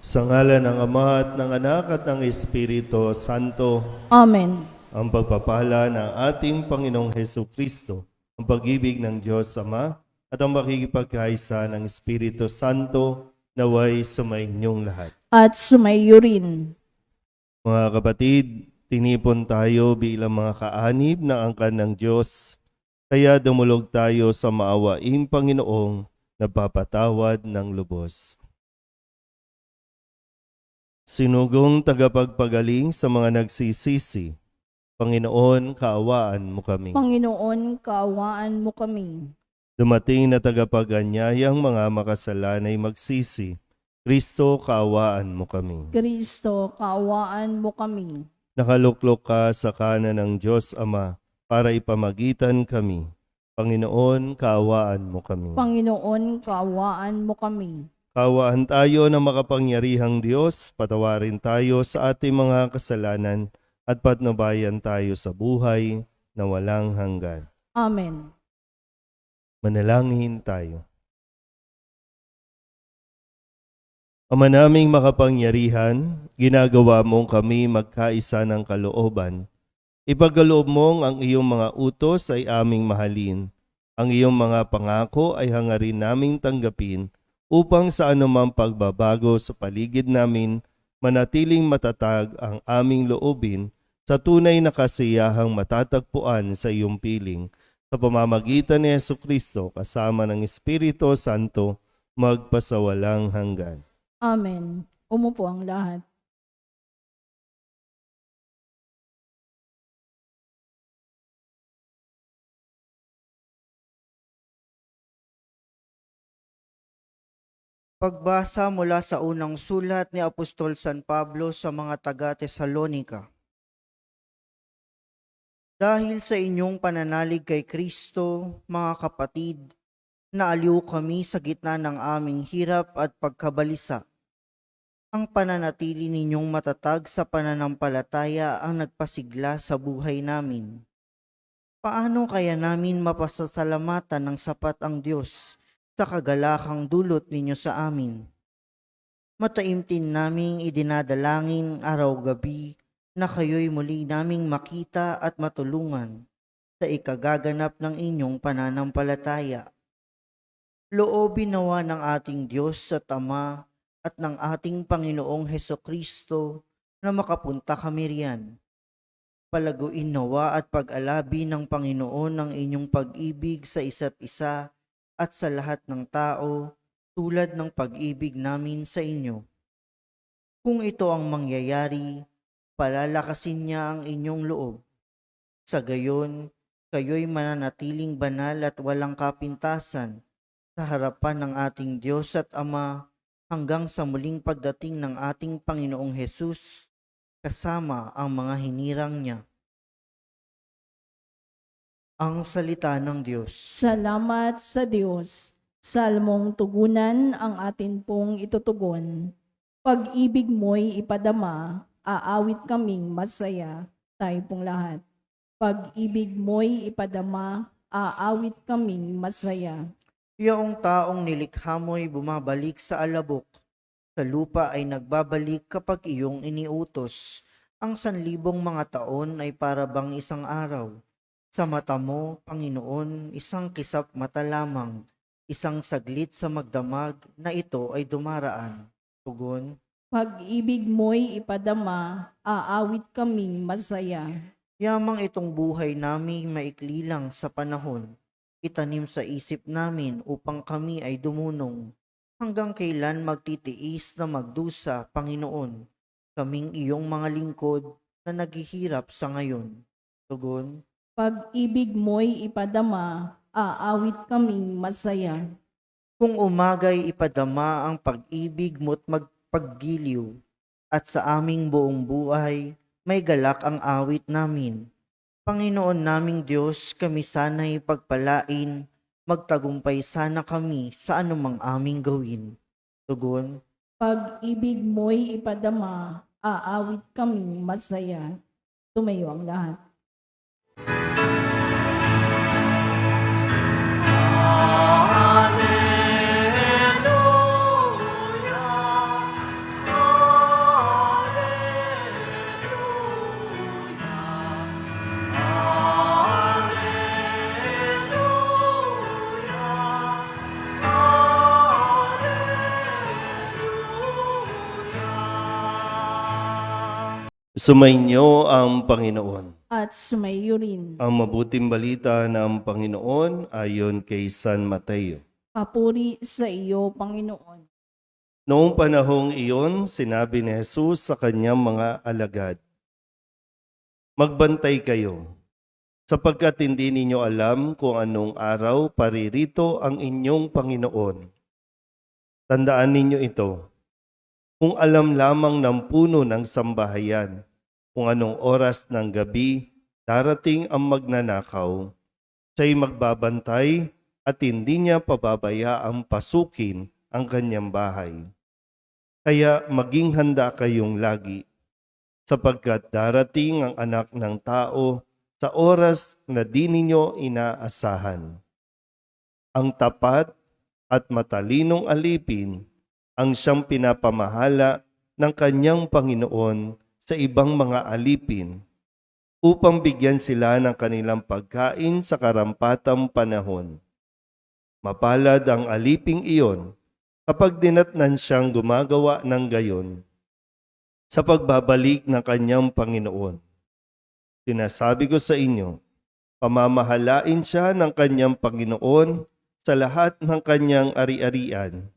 Sa ngalan ng Ama at ng Anak at ng Espiritu Santo, Amen. ang pagpapala ng ating Panginoong Hesus Kristo, ang pag-ibig ng Diyos Ama, at ang makikipagkaisa ng Espiritu Santo naway sumainyong lahat. At sumayo rin. Mga kapatid, tinipon tayo bilang mga kaanib ng angkan ng Diyos, kaya dumulog tayo sa maawaing Panginoong nagpapatawad ng lubos. Sinugong tagapagpagaling sa mga nagsisisi, Panginoon, kaawaan mo kami. Panginoon, kaawaan mo kami. Dumating na tagapaganyayang mga makasalanay magsisi, Kristo, kaawaan mo kami. Kristo, kaawaan mo kami. Nakaluklok ka sa kanan ng Diyos Ama para ipamagitan kami. Panginoon, kaawaan mo kami. Panginoon, kaawaan mo kami. Kaawaan tayo ng makapangyarihang Diyos, patawarin tayo sa ating mga kasalanan at patnubayan tayo sa buhay na walang hanggan. Amen. Manalangin tayo. Ama naming makapangyarihan, ginagawa mong kami magkaisa ng kalooban. Ipagkaloob mong ang iyong mga utos ay aming mahalin. Ang iyong mga pangako ay hangarin naming tanggapin upang sa anumang pagbabago sa paligid namin, manatiling matatag ang aming loobin sa tunay na kasiyahang matatagpuan sa iyong piling. Sa pamamagitan ni Jesucristo kasama ng Espiritu Santo, magpasawalang hanggan. Amen. Umupo ang lahat. Pagbasa mula sa unang sulat ni Apostol San Pablo sa mga taga-Tesalonika. Dahil sa inyong pananalig kay Kristo, mga kapatid, naaliw kami sa gitna ng aming hirap at pagkabalisa. Ang pananatili ninyong matatag sa pananampalataya ang nagpasigla sa buhay namin. Paano kaya namin mapasasalamatan ng sapat ang Diyos sa kagalakang dulot ninyo sa amin? Mataimtin naming idinadalangin araw-gabi na kayo'y muli naming makita at matulungan sa ikagaganap ng inyong pananampalataya. Loobin nawa ng ating Diyos at Ama at ng ating Panginoong Hesukristo na makapunta kami riyan. Palaguin nawa at pag-alabi ng Panginoon ang inyong pag-ibig sa isa't isa at sa lahat ng tao tulad ng pag-ibig namin sa inyo. Kung ito ang mangyayari, palalakasin niya ang inyong loob. Sa gayon, kayo'y mananatiling banal at walang kapintasan sa harapan ng ating Diyos at Ama hanggang sa muling pagdating ng ating Panginoong Hesus kasama ang mga hinirang niya. Ang salita ng Diyos. Salamat sa Diyos. Salmong tugunan ang atin pong itutugon. Pag-ibig mo'y ipadama, aawit kaming masaya. Tayo pong lahat. Pag-ibig mo'y ipadama, aawit kaming masaya. Iyong taong nilikha mo'y bumabalik sa alabok. Sa lupa ay nagbabalik kapag iyong iniutos. Ang 1,000 mga taon ay para bang isang araw. Sa mata mo, Panginoon, isang kisap mata lamang, isang saglit sa magdamag na ito ay dumaraan. Tugon. Pag-ibig mo'y ipadama, aawit kaming masaya. Yamang itong buhay namin maikli lang sa panahon. Itanim sa isip namin upang kami ay dumunong. Hanggang kailan magtitiis na magdusa, Panginoon, kaming iyong mga lingkod na naghihirap sa ngayon. Tugon. Pag-ibig mo'y ipadama, aawit kaming masaya. Kung umagay ipadama ang pag-ibig mo't magpaggiliw, at sa aming buong buhay, may galak ang awit namin. Panginoon naming Diyos, kami sana'y pagpalain, magtagumpay sana kami sa anumang aming gawin. Tugon. Pag-ibig mo'y ipadama, aawit kaming masaya. Tumayo ang lahat. Alleluia, Sumainyo ang Panginoon. at sumayo rin. Ang mabuting balita ng Panginoon ayon kay San Mateo. Papuri sa iyo, Panginoon. Noong panahong iyon, sinabi ni Jesus sa kanyang mga alagad, "Magbantay kayo, sapagkat hindi ninyo alam kung anong araw paririto ang inyong Panginoon. Tandaan ninyo ito, kung alam lamang ng puno ng sambahayan, kung anong oras ng gabi darating ang magnanakaw, siya'y magbabantay at hindi niya pababayaang pasukin ang kanyang bahay. Kaya maging handa kayong lagi, sapagkat darating ang anak ng tao sa oras na di ninyo inaasahan. Ang tapat at matalinong alipin ang siyang pinapamahala ng kanyang Panginoon sa ibang mga alipin upang bigyan sila ng kanilang pagkain sa karampatang panahon. Mapalad ang aliping iyon kapag dinatnan siyang gumagawa ng gayon sa pagbabalik ng kanyang Panginoon. Sinasabi ko sa inyo, pamamahalain siya ng kanyang Panginoon sa lahat ng kanyang ari-arian.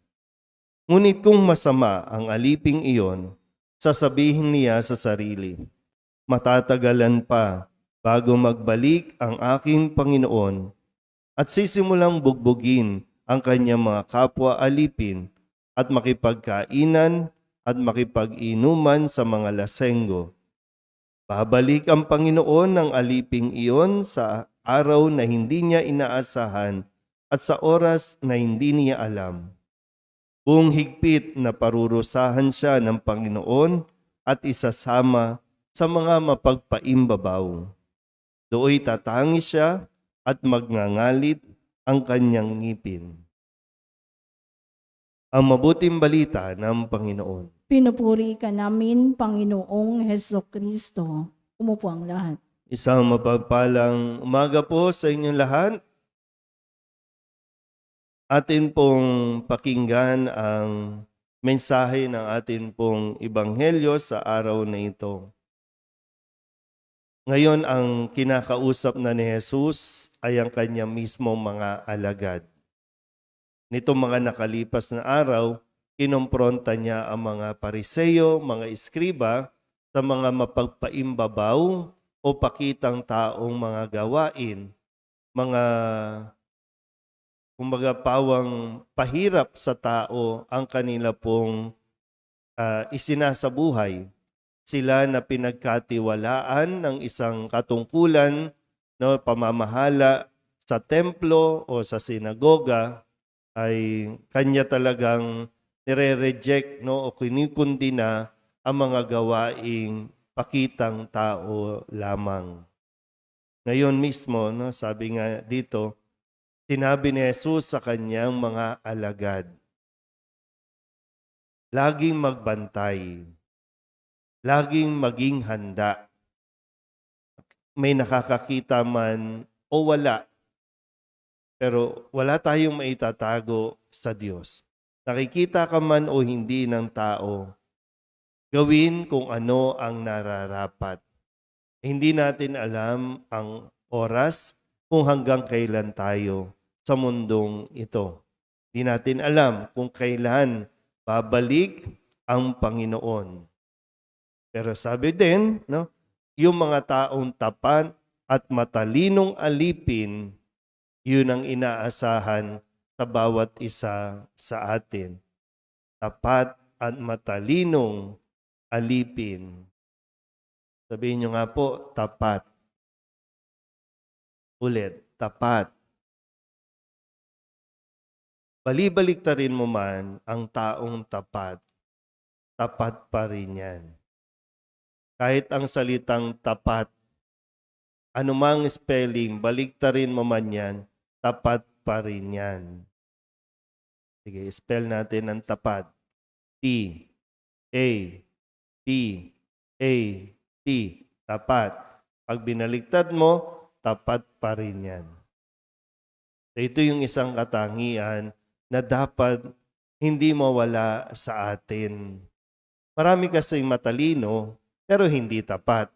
Ngunit kung masama ang aliping iyon, sasabihin niya sa sarili, matatagalan pa bago magbalik ang aking Panginoon, at sisimulang bugbugin ang kanyang mga kapwa alipin at makipagkainan at makipag-inuman sa mga lasenggo. Babalik ang Panginoon ng aliping iyon sa araw na hindi niya inaasahan at sa oras na hindi niya alam. Buong higpit na parurusahan siya ng Panginoon at isasama sa mga mapagpaimbabaw. Dooy tatangi siya at magngangalit ang kanyang ngipin." Ang mabuting balita ng Panginoon. Pinupuri ka namin, Panginoong Hesukristo. Umupo ang lahat. Isang mapagpalang umaga po sa inyong lahat. Atin pong pakinggan ang mensahe ng atin pong ebanghelyo sa araw na ito. Ngayon ang kinakausap na ni Jesus ay ang kanya mismong mga alagad. Nitong mga nakalipas na araw, kinompronta niya ang mga Pariseo, mga Iskriba sa mga mapagpaimbabaw o pakitang taong mga gawain, mga kumbaga pawang pahirap sa tao ang kanila pong isinasabuhay. Sila na pinagkatiwalaan ng isang katungkulan, no, pamamahala sa templo o sa sinagoga, ay kanya talagang nire-reject, no, o kinikundina ang mga gawaing pakitang tao lamang. Ngayon mismo, no, sabi nga dito, sinabi ni Jesus sa kanyang mga alagad, laging magbantay, laging maging handa. May nakakakita man o wala, pero wala tayong maitatago sa Diyos. Nakikita ka man o hindi ng tao, gawin kung ano ang nararapat. Hindi natin alam ang oras kung hanggang kailan tayo sa mundong ito. Hindi natin alam kung kailan babalik ang Panginoon. Pero sabi din, no, yung mga taong tapat at matalinong alipin, yun ang inaasahan sa bawat isa sa atin. Tapat at matalinong alipin. Sabihin nyo nga po, tapat. Ulit, tapat. Balibaliktarin mo man ang taong tapat, tapat pa rin yan. Kahit ang salitang tapat, anumang spelling, baliktarin mo man yan, tapat pa rin yan. Sige, spell natin ang tapat. T-A-P-A-T. Tapat. Pag binaliktad mo, tapat pa rin yan. So ito yung isang katangian na dapat hindi mawala sa atin. Marami kasing matalino, pero hindi tapat.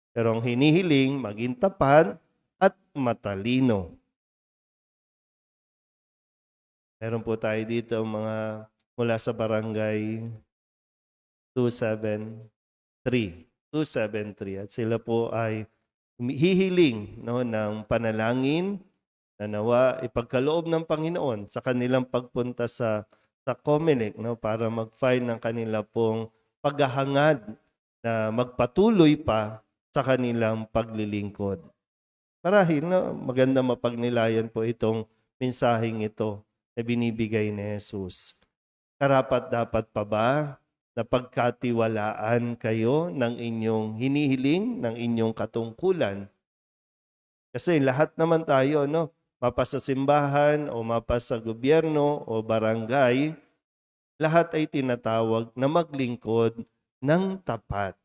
Pero ang hinihiling, maging tapat at matalino. Meron po tayo dito mga mula sa barangay 273. At sila po ay hihiling ng panalangin na nawa ipagkaloob ng Panginoon sa kanilang pagpunta sa COMELEC para mag-file ng kanila pong paghahangad na magpatuloy pa sa kanilang paglilingkod. Marahil maganda mapagnilayan po itong mensaheng ito na binibigay ni Jesus. Karapat-dapat pa ba na pagkatiwalaan kayo ng inyong hinihiling, ng inyong katungkulan? Kasi lahat naman tayo, mapa sa simbahan o mapa sa gobyerno o barangay, lahat ay tinatawag na maglingkod ng tapat.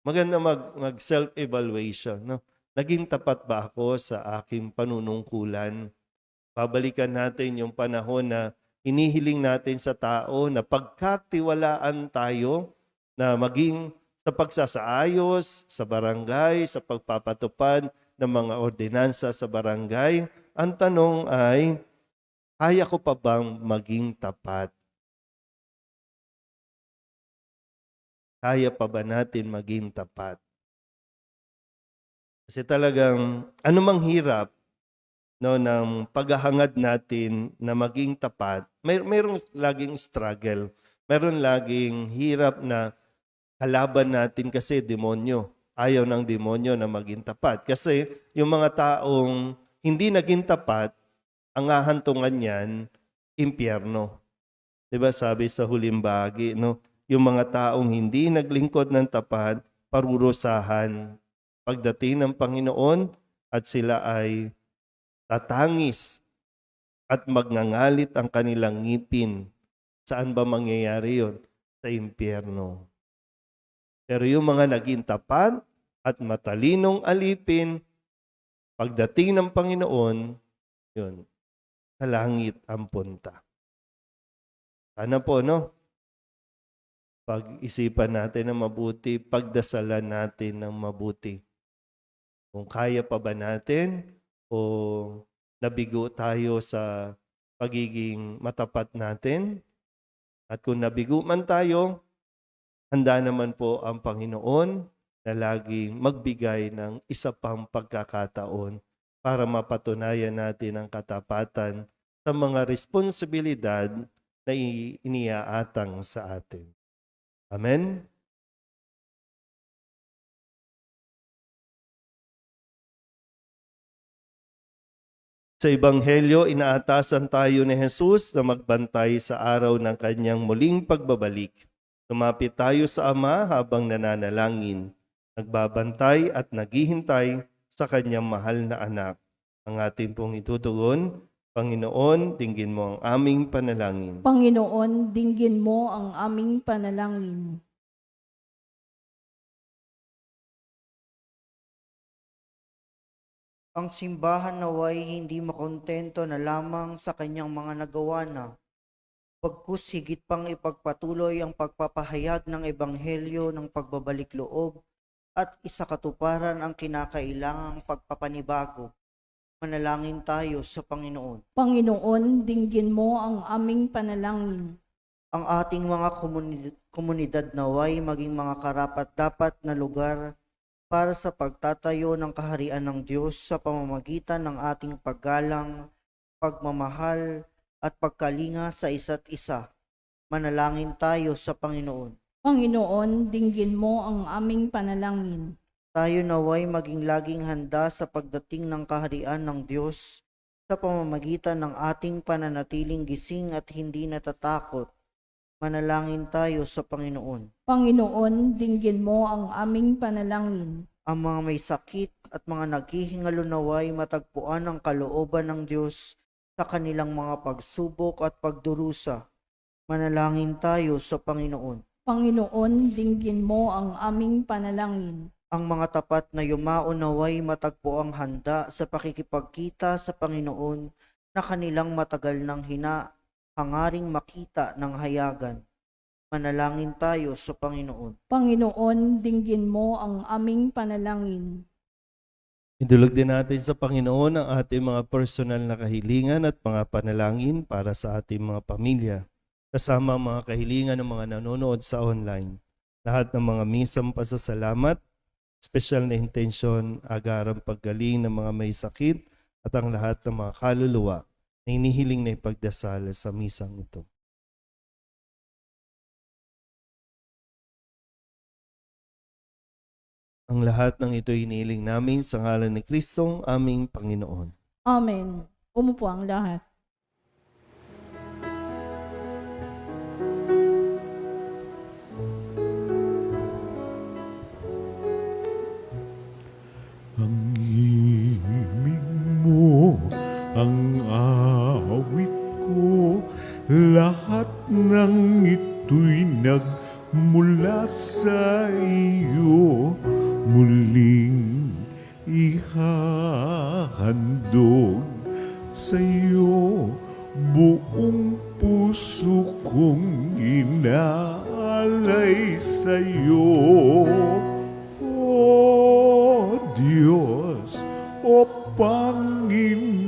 Maganda mag-self-evaluation. Naging tapat ba ako sa aking panunungkulan? Babalikan natin yung panahon na hinihiling natin sa tao na pagkatiwalaan tayo na maging sa pagsasaayos sa barangay, sa pagpapatupad ng mga ordinansa sa barangay. Ang tanong ay, kaya ko pa bang maging tapat? Kaya pa ba natin maging tapat? Kasi talagang anumang hirap ng paghahangad natin na maging tapat, mayroong laging struggle. Mayroon laging hirap na kalaban natin kasi demonyo. Ayaw ng demonyo na maging tapat. Kasi yung mga taong hindi naging tapat, ang hahantungan niyan, impyerno. Diba sabi sa huling bahagi, yung mga taong hindi naglingkod ng tapat, parurusahan pagdating ng Panginoon at sila ay tatangis at magngangalit ang kanilang ngipin. Saan ba mangyayari yon? Sa impyerno. Pero yung mga naging tapat at matalinong alipin, pagdating ng Panginoon, yun, sa langit ang punta. Sana po, pag-isipan natin ng mabuti, pagdasalan natin ng mabuti. Kung kaya pa ba natin o nabigo tayo sa pagiging matapat natin. At kung nabigo man tayo, handa naman po ang Panginoon na laging magbigay ng isa pang pagkakataon para mapatunayan natin ang katapatan sa mga responsibilidad na iniaatang sa atin. Amen? Sa Ebanghelyo, inaatasan tayo ni Jesus na magbantay sa araw ng kanyang muling pagbabalik. Lumapit tayo sa Ama habang nananalangin, nagbabantay at naghihintay sa kanyang mahal na anak. Ang ating pong itutugon, Panginoon, dinggin mo ang aming panalangin. Panginoon, dinggin mo ang aming panalangin. Ang simbahan naway hindi makontento na lamang sa kanyang mga nagawa na, pagkus higit pang ipagpatuloy ang pagpapahayag ng ebanghelyo ng pagbabalik loob at isakatuparan ang kinakailangang pagpapanibago. Manalangin tayo sa Panginoon. Panginoon, dinggin mo ang aming panalangin. Ang ating mga komunidad naway maging mga karapat-dapat na lugar para sa pagtatayo ng kaharian ng Diyos sa pamamagitan ng ating paggalang, pagmamahal, at pagkalinga sa isa't isa. Manalangin tayo sa Panginoon. Panginoon, dinggin mo ang aming panalangin. Tayo naway maging laging handa sa pagdating ng kaharian ng Diyos sa pamamagitan ng ating pananatiling gising at hindi natatakot. Manalangin tayo sa Panginoon. Panginoon, dinggin mo ang aming panalangin. Ang mga may sakit at mga naghihingalo naway matagpuan ang kalooban ng Diyos sa kanilang mga pagsubok at pagdurusa. Manalangin tayo sa Panginoon. Panginoon, dinggin mo ang aming panalangin. Ang mga tapat na yumao naway matagpuang handa sa pakikipagkita sa Panginoon na kanilang matagal nang hangaring makita ng hayagan. Manalangin tayo sa Panginoon. Panginoon, dinggin mo ang aming panalangin. Idulog din natin sa Panginoon ang ating mga personal na kahilingan at mga panalangin para sa ating mga pamilya, kasama ang mga kahilingan ng mga nanonood sa online. Lahat ng mga misang pasasalamat, special na intensyon, agarang paggaling ng mga may sakit, at ang lahat ng mga kaluluwa na inihiling na ipagdasal sa misang ito. Ang lahat ng ito inihiling namin sa ngalan ni Kristong aming Panginoon. Amen. Umupo ang lahat. Ang himig mo, ang awit ko, lahat ng ito'y nagmula sa iyo. Muling ihahandog sa iyo, buong puso kong inaalay sa iyo. O Diyos, o Panginoon,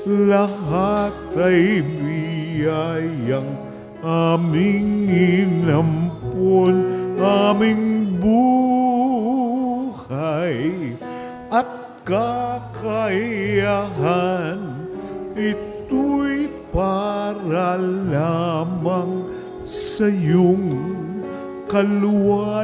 lahat ay biyayang aming inampon, aming buhay at kakayahan. Ito'y para lamang sa iyong kaluwalhatian.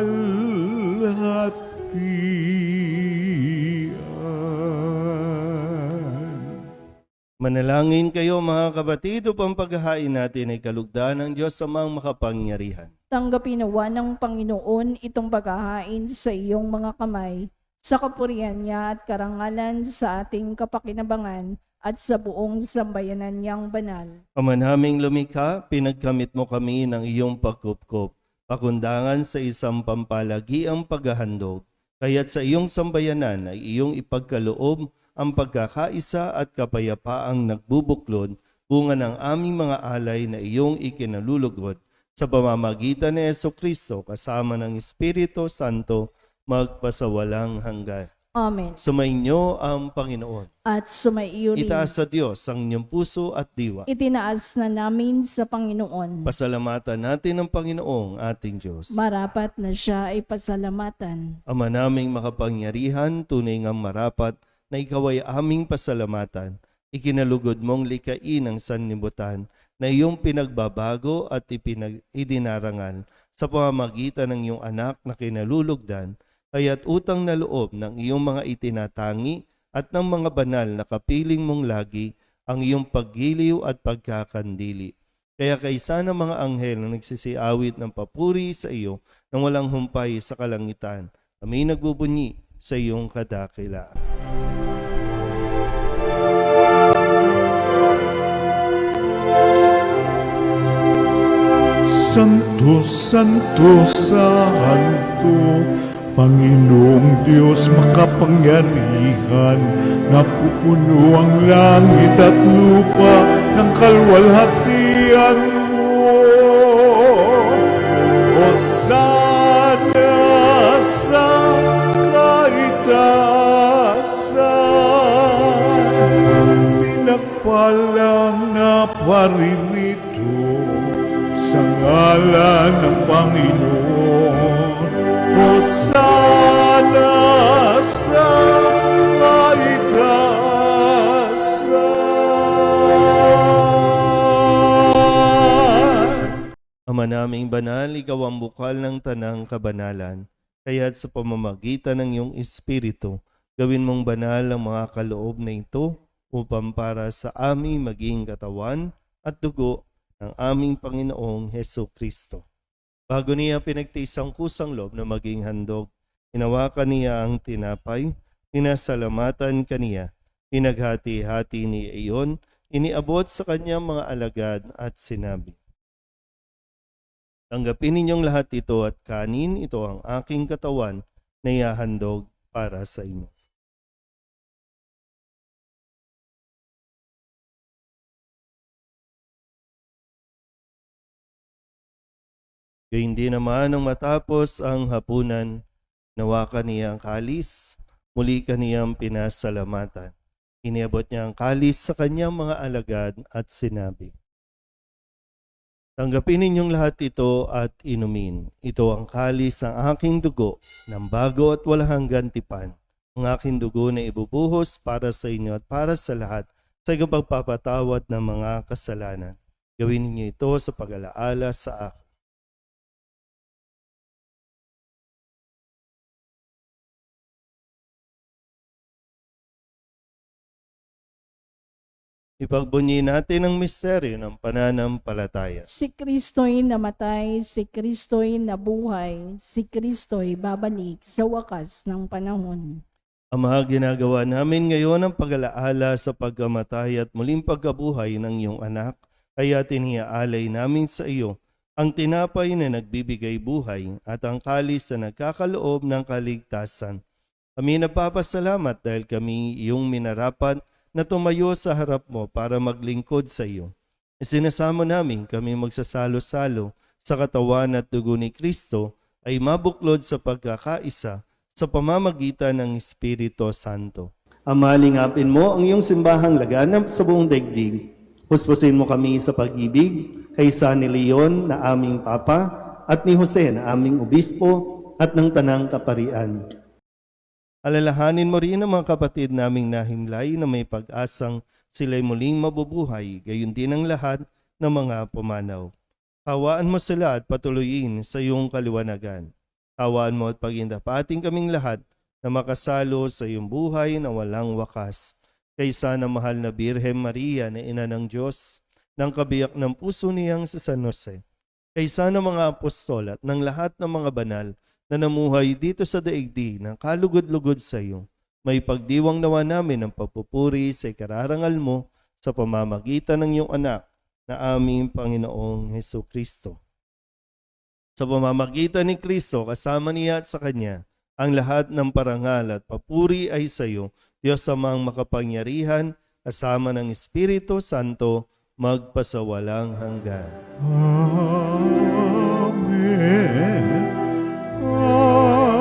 Manalangin kayo mga kapatid upang paghahain natin ay kalugdan ng Diyos Amang makapangyarihan. Tanggapin nawa ng Panginoon itong paghahain sa iyong mga kamay, sa kapurihan niya at karangalan sa ating kapakinabangan at sa buong sambayanan niyang banal. Ama naming lumikha, pinagkamit mo kami ng iyong pagkupkop, pakundangan sa isang pampalagiang paghahandog. Kaya't sa iyong sambayanan ay iyong ipagkaloob ang pagkakaisa at kapayapaang nagbubuklod, bunga ng aming mga alay na iyong ikinalulugod sa pamamagitan ni Jesucristo kasama ng Espiritu Santo magpasawalang hanggan. Amen. Sumainyo ang Panginoon. At sumaiyo rin. Itaas sa Diyos ang inyong puso at diwa. Itinaas na namin sa Panginoon. Pasalamatan natin ang Panginoong ating Diyos. Marapat na siya ay pasalamatan. Ama naming makapangyarihan, tunay ngang marapat na ikaw ay aming pasalamatan. Ikinalugod mong likain ang sanlibutan na iyong pinagbabago at idinarangal sa pamamagitan ng iyong anak na kinalulugdan, kaya't utang na loob ng iyong mga itinatangi at ng mga banal na kapiling mong lagi ang iyong paggiliw at pagkakandili. Kaya kaysa ng mga anghel na nagsisiawit ng papuri sa iyo nang walang humpay sa kalangitan, kami nagbubunyi sa iyong kadakilaan. Santo, Santo, Santo, Panginoong Diyos makapangyarihan, napupuno ang langit at lupa ng kalwalhatian mo. Hosana sa kaitaasan, pinagpalang na paririto sa ngalan ng Panginoon. Hosana sa kaitaasan. Ama naming banal, ikaw ang bukal ng tanang kabanalan, kaya't sa pamamagitan ng iyong Espiritu, gawin mong banal ang mga kaloob na ito upang para sa aming maging katawan at dugo ng aming Panginoong Heso Kristo. Bago niya pinagtiis ang kusang loob na maging handog, hinawakan niya ang tinapay, pinasalamatan kaniya, pinaghati-hati ni iyon, iniabot sa kanyang mga alagad at sinabi, tanggapin ninyong lahat ito at kanin, ito ang aking katawan na ihahandog para sa inyo. Kaya hindi naman nang matapos ang hapunan, nawa kaniyang kalis, muli kaniyang pinasalamatan. Iniabot niya ang kalis sa kanyang mga alagad at sinabi, "Tanggapin ninyong lahat ito at inumin. Ito ang kalis ng aking dugo ng bago at walang hanggan tipan. Ang aking dugo na ibubuhos para sa inyo at para sa lahat sa pagpapatawad ng mga kasalanan. Gawin ninyo ito sa pag-alaala sa akin." Ipagbunyi natin ang misteryo ng pananampalataya. Si Kristo'y namatay, si Kristo'y nabuhay, si Kristo'y babalik sa wakas ng panahon. Ama, ginagawa namin ngayon ang pag-alaala sa pagkamatay at muling pagkabuhay ng iyong anak, kaya tinihaalay namin sa iyo ang tinapay na nagbibigay buhay at ang kalis na nagkakaloob ng kaligtasan. Kami nagpapasalamat dahil kami iyong minarapat na tumayo sa harap mo para maglingkod sa iyo. Isinasamo namin kami magsasalo-salo sa katawan at dugo ni Kristo ay mabuklod sa pagkakaisa sa pamamagitan ng Espiritu Santo. Ama, lingapin mo ang iyong simbahang laganap sa buong daigdig. Puspusin mo kami sa pag-ibig kay San Leon na aming Papa at ni Jose na aming Obispo at ng Tanang Kaparian. Alalahanin mo rin ang mga kapatid naming nahimlay na may pag-asang sila'y muling mabubuhay, gayon din ang lahat ng mga pumanaw. Hawaan mo sila at patuloyin sa iyong kaliwanagan. Hawaan mo at pagindapating kaming lahat na makasalo sa iyong buhay na walang wakas. Kaysa na mahal na Birhen Maria na ina ng Diyos, ng kabiyak ng puso niyang si San Jose. Kaysa ng mga apostol at ng lahat ng mga banal na namuhay dito sa daigdig ng kalugod-lugod sa iyo, may pagdiwang nawa namin ang pagpupuri sa ikararangal mo sa pamamagitan ng iyong anak na aming Panginoong Hesukristo. Sa pamamagitan ni Kristo, kasama niya at sa Kanya, ang lahat ng parangal at papuri ay sa iyo, Diyos Amang makapangyarihan, kasama ng Espiritu Santo, magpasawalang hanggan. Amen. Amen.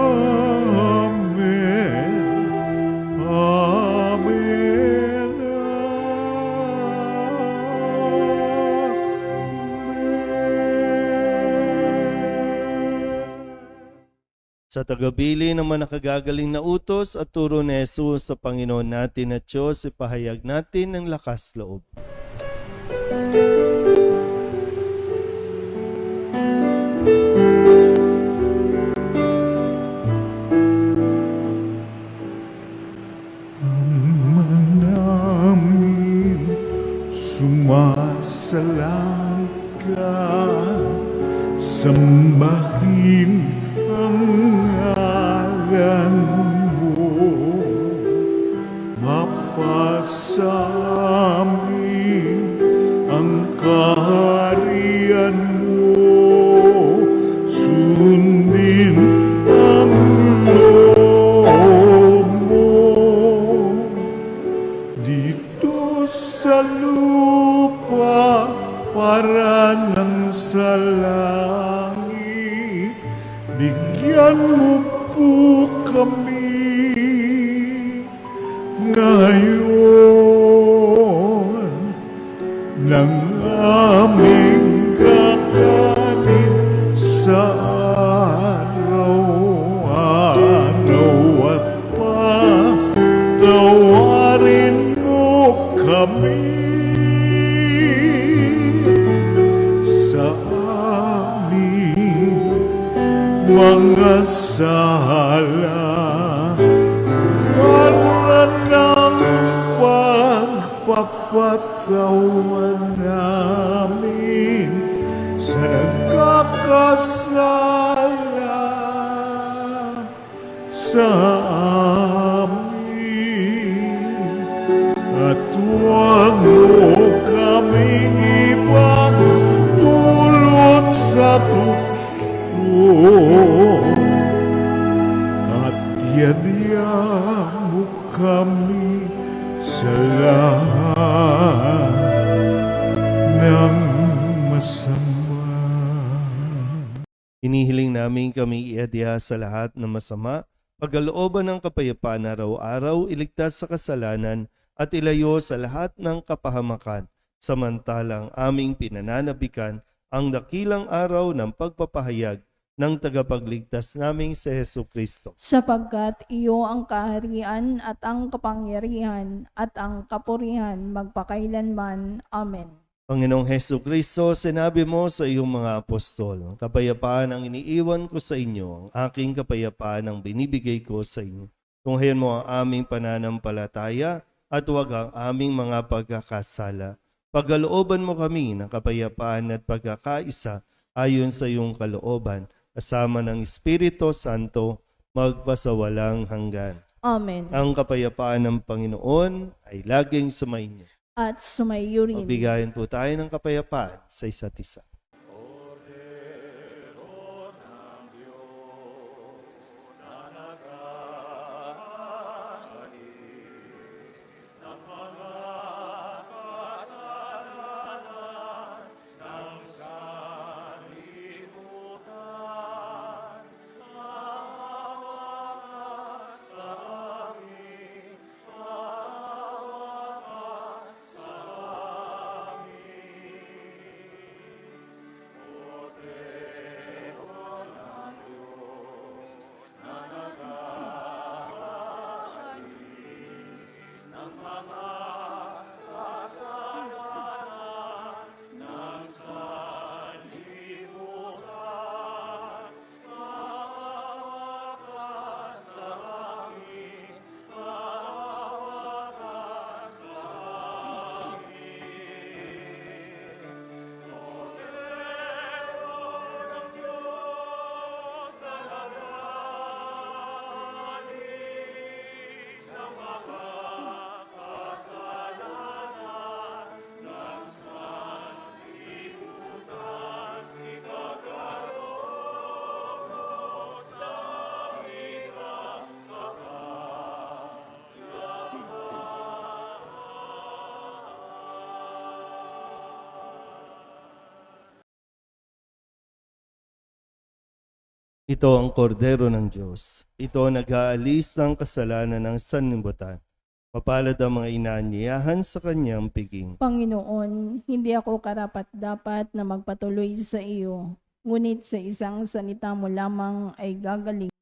Amen. Sa tagabili ng mga nakagagaling na utos at turo ni Jesus sa Panginoon natin at Diyos, ipahayag natin ng lakas loob. Namin sumasalang ka, sambahin ang ngalan mo, mapasamin ang kaharian mo, sundin ang loob mo dito sa lupa para nang sa langit. Bigyan mo po kami ngayon ng aming kakanin sa araw-araw at patawarin mo kami sa aming mga sala para ng pagpapatawan namin sa nagkakasala sa amin, at huwag mo kaming ibang dulot sa tukso, at yadya mo kami sa lahat ng masama. Hinihiling namin kami iadya sa lahat ng masama, pagkalooban ng kapayapaan araw-araw, iligtas sa kasalanan at ilayo sa lahat ng kapahamakan, samantalang aming pinananabikan ang dakilang araw ng pagpapahayag ng tagapagligtas naming si Hesu Kristo. Sapagkat iyo ang kaharian at ang kapangyarihan at ang kapurihan magpakailanman. Amen. Panginoong Hesu Kristo, sinabi mo sa iyong mga apostol, kapayapaan ang iniiwan ko sa inyo, ang aking kapayapaan ang binibigay ko sa inyo. Tunghayan mo ang aming pananampalataya at huwag ang aming mga pagkakasala. Pagkalooban mo kami ng kapayapaan at pagkakaisa ayon sa iyong kalooban, kasama ng Espiritu Santo, magpasawalang hanggan. Amen. Ang kapayapaan ng Panginoon ay laging sumainyo. At sumayo rin. Magbigayan po tayo ng kapayapaan sa isa't isa. Ito ang kordero ng Diyos. Ito ang nag-aalis ng kasalanan ng sanlibutan. Mapalad ang mga inaanyayahan sa kanyang piging. Panginoon, hindi ako karapat-dapat na magpatuloy sa iyo, ngunit sa isang salita mo lamang ay gagaling.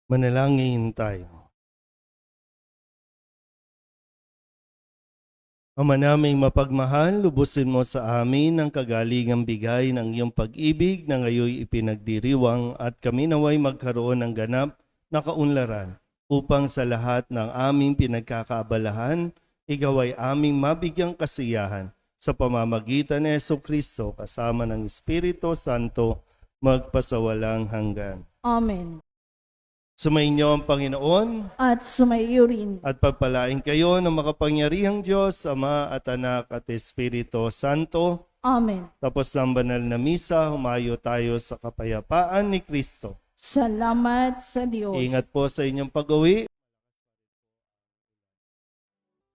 Manalangin tayo. Ama naming mapagmahal, lubusin mo sa amin ang kagalingang bigay ng iyong pag-ibig na ngayoy ipinagdiriwang at kami naway magkaroon ng ganap na kaunlaran upang sa lahat ng aming pinagkakaabalahan, ikaw ay aming mabigyang kasiyahan sa pamamagitan ni Jesucristo kasama ng Espiritu Santo magpasawalang hanggan. Amen. Sumainyo ang Panginoon At sumaiyo rin. at pagpalain kayo ng makapangyarihang Diyos, Ama at Anak at Espiritu Santo. Amen. Tapos ng banal na misa, humayo tayo sa kapayapaan ni Kristo. Salamat sa Diyos. Ingat po sa inyong pag-uwi.